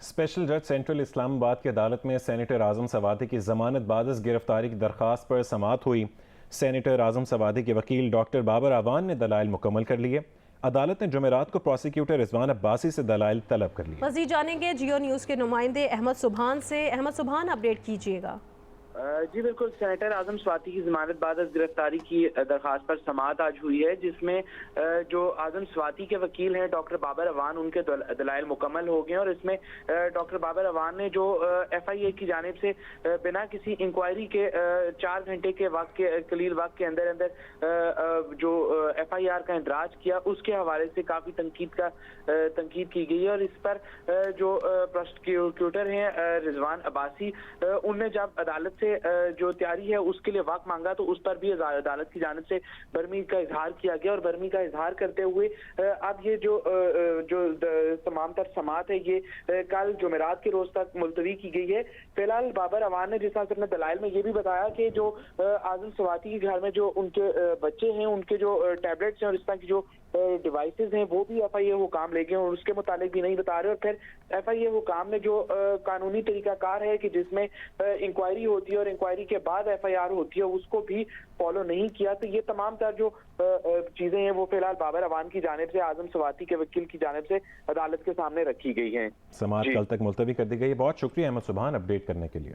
Special जज central Islamabad की अदालत में सेनेटर आजम सवादी की जमानत बाद गिरफ्तारी की दरख्वास्त पर समाअत हुई। सेनेटर आजम सवादी के वकील डॉक्टर बाबर आवान ने दलाइल मुकम्मल कर लिए। अदालत ने जुमेरात को प्रोसिक्यूटर रिजवान अब्बासी से दलाइल तलब कर लिए। मज़ीद जानेंगे जियो न्यूज़ के नुमाइंदे अहमद सुबहान से। अहमद सुबहान, अपडेट कीजिएगा। जी बिल्कुल, सेनेटर आजम स्वाति की जमानत बाद गिरफ्तारी की दरख्वास्त पर समाअत आज हुई है, जिसमें जो आजम स्वाति के वकील हैं डॉक्टर बाबर अवान, उनके दलाइल मुकम्मल हो गए और इसमें डॉक्टर बाबर अवान ने जो FIA की जानिब से बिना किसी इंक्वायरी के 4 घंटे के कलील वक्त के अंदर अंदर जो FIR का इंदराज किया, उसके हवाले से काफ़ी तनकीद की गई है। और इस पर जो प्रोसिक्यूटर हैं रिजवान अब्बासी, उनने जब अदालत जो तैयारी है उसके लिए वक्त मांगा तो उस पर भी अदालत की जानिब से बरमी का इजहार किया गया और बरमी का इजहार करते हुए अब ये जो तमाम तर समाअत है ये कल जुमेरात के रोज तक मुलतवी की गई है। फिलहाल बाबर अवान ने जिस तरह से अपने दलाइल में ये भी बताया कि जो आजम स्वाति के घर में जो उनके बच्चे हैं, उनके जो टैबलेट्स हैं और इस तरह की जो डिवाइसेस हैं वो भी FIA हुकाम ले गए और उसके मुतालिक भी नहीं बता रहे। और फिर FIA हुकाम में जो कानूनी तरीकाकार है कि जिसमें इंक्वायरी होती है और इंक्वायरी के बाद FIR होती है, उसको भी फॉलो नहीं किया। तो ये तमाम तर जो चीजें हैं वो फिलहाल बाबर अवान की जानिब से, आजम स्वाति के वकील की जानिब से अदालत के सामने रखी गई हैं। समाअत कल तक मुलतवी कर दी गई। बहुत शुक्रिया अहमद सुबहान अपडेट करने के लिए।